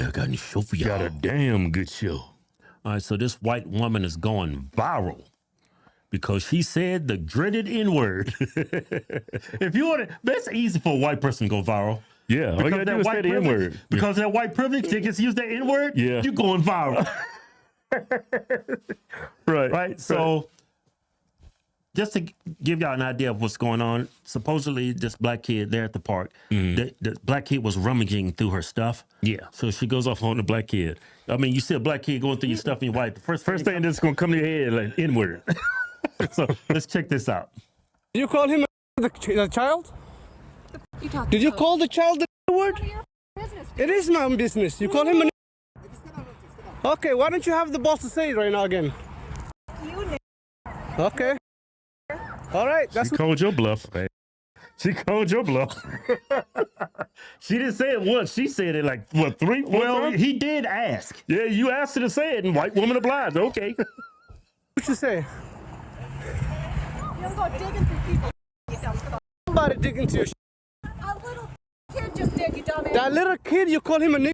Yeah, I got a show for y'all. Got a damn good show. All right, so this white woman is going viral because she said the dreaded N-word. If you want to, that's easy for a white person to go viral. Yeah, all you gotta do is say the N-word. Because that white privilege, they just use that N-word, yeah, you going viral. Right. So just to give y'all an idea of what's going on, supposedly this black kid there at the park, the black kid was rummaging through her stuff. Yeah. So she goes off on the black kid. I mean, you see a black kid going through your stuff and you're white. The first thing that's going to come to your head like N-word. So let's check this out. Did you call him the child? Did you call the child the N-word? It is my own business. You call him an... Okay, why don't you have the boss to say it right now again? Okay. All right. She called your bluff, man. She called your bluff. She didn't say it once. She said it like, what, 3, 4 times? He did ask. Yeah, you asked her to say it, and white woman obliged. Okay. What you say? You don't go digging through people. Somebody digging through your A little kid just did, you dumbass. That little kid, you call him a nigga?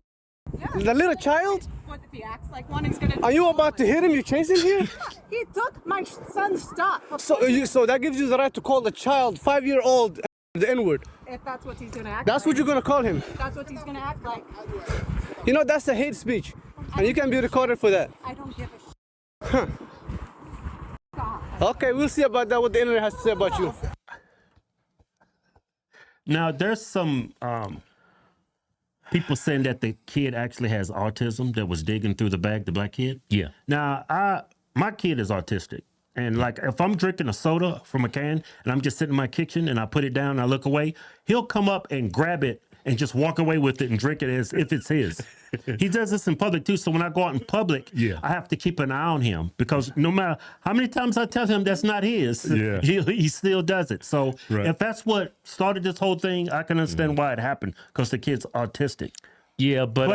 Yeah. The little child? What if he acts like one? He's gonna. Are you about to hit him? You chasing here? He took my son's stuff. So that gives you the right to call the child, 5-year-old, the N-word. If that's what he's gonna act. That's like. what you're gonna call him. That's what he's gonna act like. You know that's a hate speech, and you can be recorded for that. I don't give a Huh. Okay, we'll see about that. What the internet has to say about you. Now, there's some people saying that the kid actually has autism that was digging through the bag, the black kid. Yeah. Now, my kid is autistic. And like, if I'm drinking a soda from a can and I'm just sitting in my kitchen and I put it down and I look away, he'll come up and grab it and just walk away with it and drink it as if it's his. He does this in public too. So when I go out in public, I have to keep an eye on him because no matter how many times I tell him that's not his, he still does it. So if that's what started this whole thing, I can understand why it happened because the kid's autistic. Yeah, but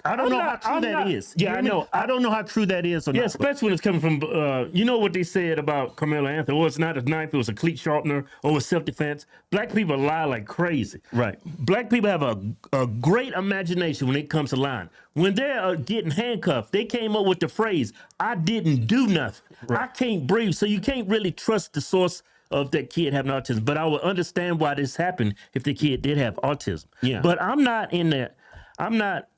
I don't know how true that is. Yeah, I know. I don't know how true that is or not. Yeah, especially when it's coming from, you know what they said about Carmelo Anthony? Oh, it's not a knife, it was a cleat sharpener, or it's self-defense. Black people lie like crazy. Right. Black people have a great imagination when it comes to lying. When they're getting handcuffed, they came up with the phrase, I didn't do nothing. Right. I can't breathe. So you can't really trust the source of that kid having autism. But I would understand why this happened if the kid did have autism. Yeah. But I'm not in that. I'm not.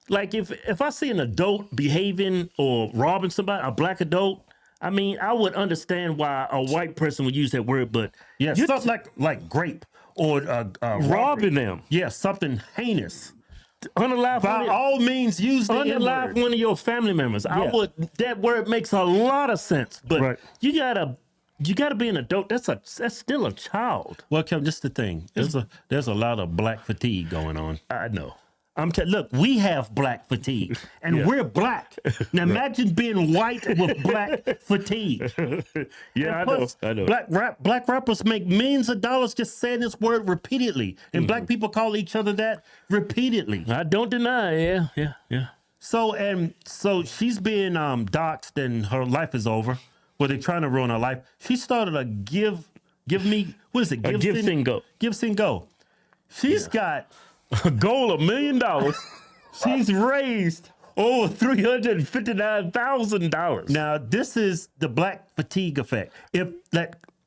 Like if I see an adult behaving or robbing somebody, a black adult, I mean, I would understand why a white person would use that word, but yeah, something like grape or robbing them. Yeah, something heinous. Unalive by all means, use the unalive one of your family members. Yeah. That word makes a lot of sense, but you gotta be an adult. That's still a child. Well, Kevin, just the thing. There's a lot of black fatigue going on. I know. Look, we have black fatigue, and we're black. Now imagine being white with black fatigue. Yeah, I know. Black rappers make millions of dollars just saying this word repeatedly, and black people call each other that repeatedly. I don't deny. Yeah. So she's being doxxed, and her life is over. Well, they're trying to ruin her life. She started a give me what is it? Give, Send, Go. Give, Send, Go. She's got a goal of $1 million. She's raised over $359,000. Now, this is the black fatigue effect. If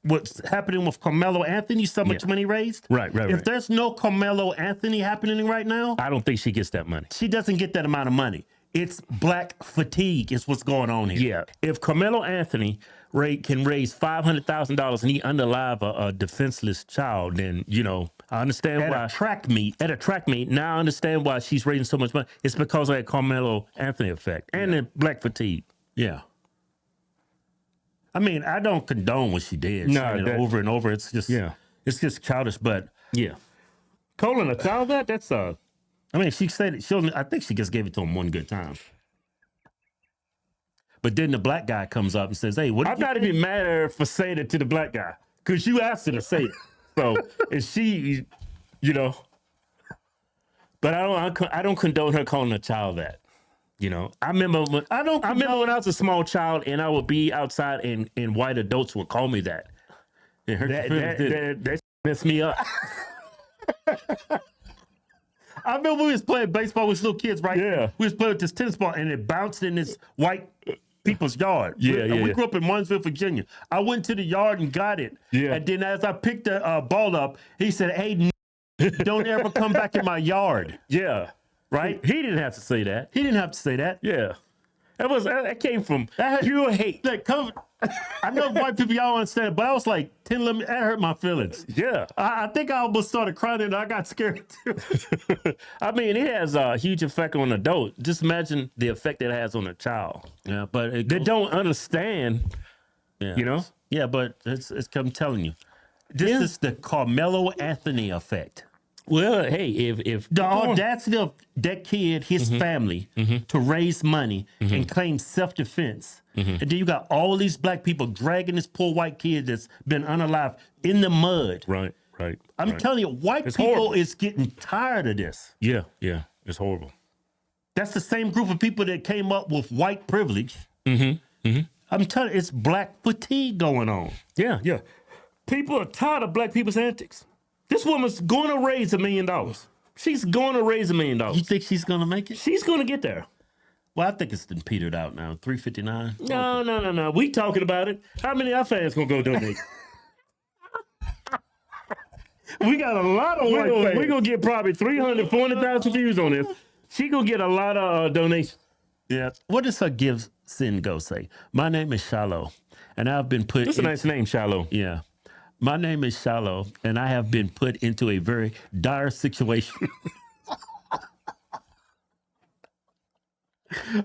what's happening with Carmelo Anthony, so much money raised. Right. If there's no Carmelo Anthony happening right now, I don't think she gets that money. She doesn't get that amount of money. It's black fatigue is what's going on here. Yeah. If Carmelo Anthony can raise $500,000 and he unalive a defenseless child, then, I understand why. At a track meet. Now I understand why she's raising so much money. It's because of that Carmelo Anthony effect and the black fatigue. Yeah. I mean, I don't condone what she did. No, over and over. It's just, it's just childish, but yeah. Calling a child that's I mean, she said it. I think she just gave it to him one good time. But then the black guy comes up and says, "Hey, what?" I'm not even mad at her for saying it to the black guy because you asked her to say it. So, and she, but I don't condone her calling a child that. I remember when I was a small child and I would be outside and white adults would call me that. That messed me up. I remember we was playing baseball with little kids, right? Yeah. We was playing with this tennis ball, and it bounced in this white people's yard. We grew up in Martinsville, Virginia. I went to the yard and got it. Yeah. And then as I picked the ball up, he said, "Hey, don't ever come back in my yard." Yeah. Right? He didn't have to say that. He didn't have to say that. Yeah. That came from That- pure hate. Like, I know white people, y'all understand, but I was like, 10 lemon, that hurt my feelings. Yeah. I think I almost started crying and I got scared too. I mean, it has a huge effect on an adult. Just imagine the effect it has on a child. Yeah, but They don't understand, yeah. you know? Yeah, but it's I'm telling you. This is the Carmelo Anthony effect. Well, hey, if The audacity of that kid, his family, to raise money and claim self-defense. And then you got all these black people dragging this poor white kid that's been unalive in the mud. right. I'm telling you, white It's people horrible. is getting tired of this. Yeah, it's horrible. That's the same group of people that came up with white privilege. I'm telling you, it's black fatigue going on. Yeah. People are tired of black people's antics. This woman's going to raise $1 million. She's going to raise $1 million. You think she's gonna make it? She's going to get there. Well, I think it's been petered out now. 359. No. We talking about it. How many of our fans going to go donate? We got a lot of white fans. We're going to get probably 300, 400,000 views on this. She going to get a lot of donations. Yeah. What does her give sin go say? My name is Shallow, and I've been put. That's a nice name, Shallow. Yeah. My name is Shallow, and I have been put into a very dire situation.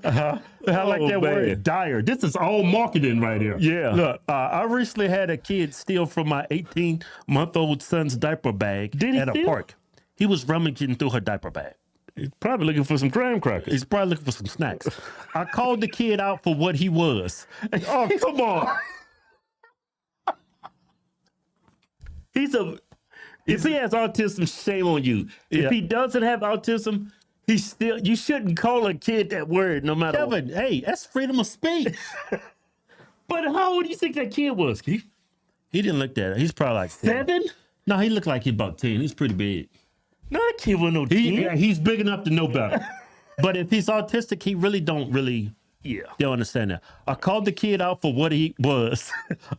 I like that man. word, dire. This is all marketing right here. Yeah. Look, I recently had a kid steal from my 18-month-old son's diaper bag Did he at a steal? park. He was rummaging through her diaper bag. He's probably looking for some graham crackers. He's probably looking for some snacks. I called the kid out for what he was. Oh, come on. If he has autism, shame on you. If Yeah. he doesn't have autism, you shouldn't call a kid that word no matter what. Kevin, hey, that's freedom of speech. But how old do you think that kid was, Keith? He didn't look that. He's probably like 10. 7? No, he looked like he's about 10. He's pretty big. No, that kid wasn't no 10. He's big enough to know better. But if he's autistic, he really don't Yeah. don't understand that. I called the kid out for what he was.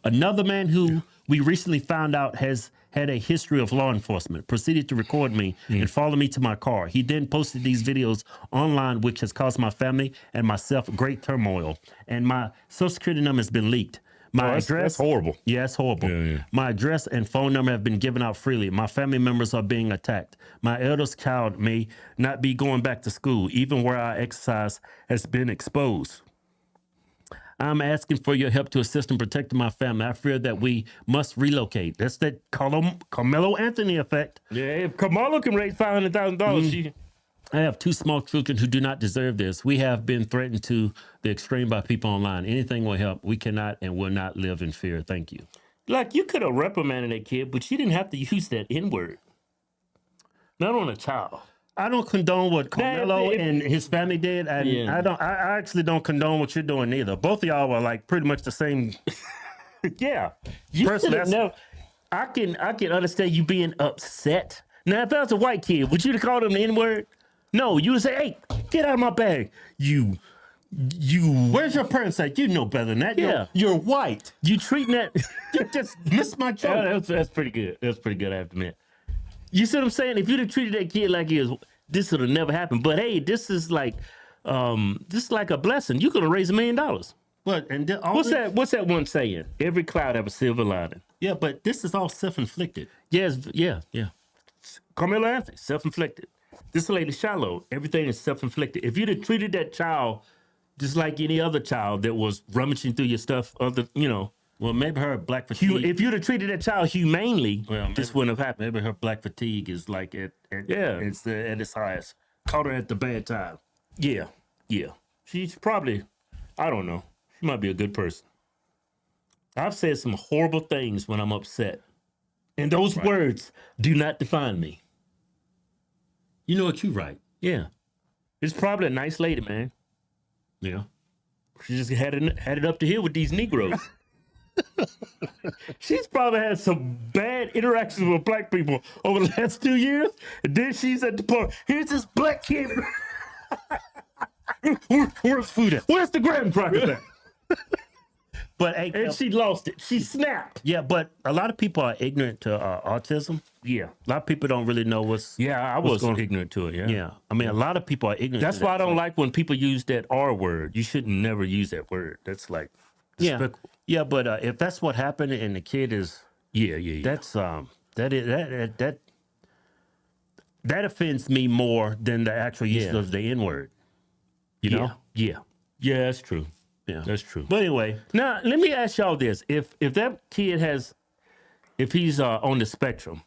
Another man who we recently found out has had a history of law enforcement proceeded to record me and follow me to my car. He then posted these videos online, which has caused my family and myself great turmoil. And my social security number has been leaked. My that's address, horrible. Yeah, it's horrible. Yeah. My address and phone number have been given out freely. My family members are being attacked. My eldest child may not be going back to school, even where I exercise has been exposed. I'm asking for your help to assist in protecting my family. I fear that we must relocate. That's that Carmelo Anthony effect. Yeah, if Kamala can raise $500,000, I have 2 small children who do not deserve this. We have been threatened to the extreme by people online. Anything will help. We cannot and will not live in fear. Thank you. like you could have reprimanded that kid, but you didn't have to use that N-word. Not on a child. I don't condone what Carmelo and his family did, and Yeah. I actually don't condone what you're doing either. Both of y'all were like pretty much the same. Yeah. You Person, should've that's- never, I can understand you being upset. Now, if I was a white kid, would you have called him the N-word? No, you would say, hey, get out of my bag. You Where's your parents at? You know better than that. Yeah. You're white. you treating that. You just missed my joke. Yeah, that's pretty good. That's pretty good, I have to admit. You see what I'm saying? If you'd have treated that kid like he was, this would have never happened. But hey, this is like a blessing. You're gonna raise $1 million. But and What's that one saying? Every cloud have a silver lining. Yeah, but this is all self-inflicted. Yes, yeah. Carmelo Anthony, self-inflicted. This lady shallow. Everything is self-inflicted. If you'd have treated that child just like any other child that was rummaging through your stuff, Well, maybe her black fatigue. if you'd have treated that child humanely, Well, this wouldn't have happened. Maybe her black fatigue is like at its highest. Caught her at the bad time. Yeah. She's probably, I don't know. She might be a good person. I've said some horrible things when I'm upset. And those words do not define me. You know what? You're right. Yeah. It's probably a nice lady, man. Yeah. She just had it up to here with these Negroes. She's probably had some bad interactions with black people over the last 2 years. And then she's at the park. Here's this black kid. Where's food at? Where's the graham crackers at? But hey, And she lost it. She snapped. yeah, but a lot of people are ignorant to autism. Yeah. A lot of people don't really know what's. Yeah, I was ignorant to it. Yeah. Yeah, I mean, a lot of people are ignorant. That's to why I that. don't like when people use that R word. You should never use that word. That's like Yeah, despicable. yeah, but if that's what happened and the kid is, Yeah. that's that offends me more than the actual use Yeah. of the N word. You know? Yeah. Yeah, that's true. Yeah, That's true. But anyway, Now, let me ask y'all this. If that kid if he's on the spectrum,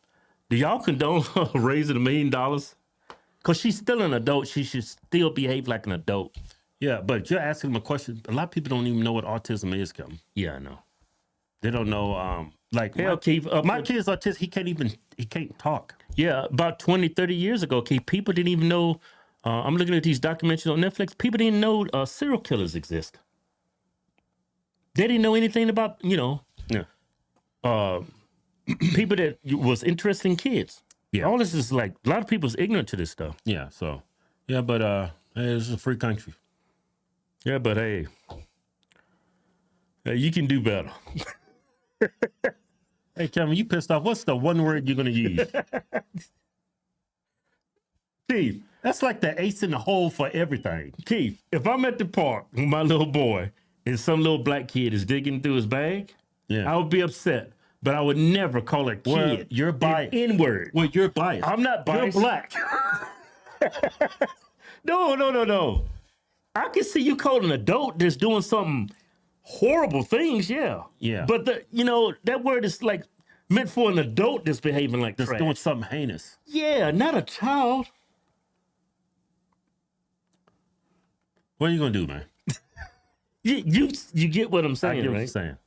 do y'all condone raising $1 million? Because she's still an adult. She should still behave like an adult. yeah, but you're asking them a question. A lot of people don't even know what autism is, Kevin. Yeah, I know. They don't know. Like Hell, Keith, my kid's autistic. He can't talk. yeah, about 20, 30 years ago, Keith, people didn't even know. I'm looking at these documentaries on Netflix. People didn't know serial killers exist. They didn't know anything about, Yeah, people that was interested in kids. Yeah. All this is like, a lot of people's ignorant to this stuff. yeah. So, yeah, but hey, this is a free country. Yeah, but hey, you can do better. Hey, Kevin, you pissed off. What's the one word you're gonna use? Keith, That's like the ace in the hole for everything. Keith, if I'm at the park with my little boy and some little black kid is digging through his bag, Yeah. I would be upset. But I would never call a kid Well, you're biased. N-word. Well, you're biased. I'm not biased. You're black. No. I can see you calling an adult that's doing something horrible things, yeah. Yeah. But that word is like meant for an adult that's behaving like That's trash. doing something heinous. Yeah, not a child. What are you gonna do, man? You get what I'm I saying, get what right? you're saying.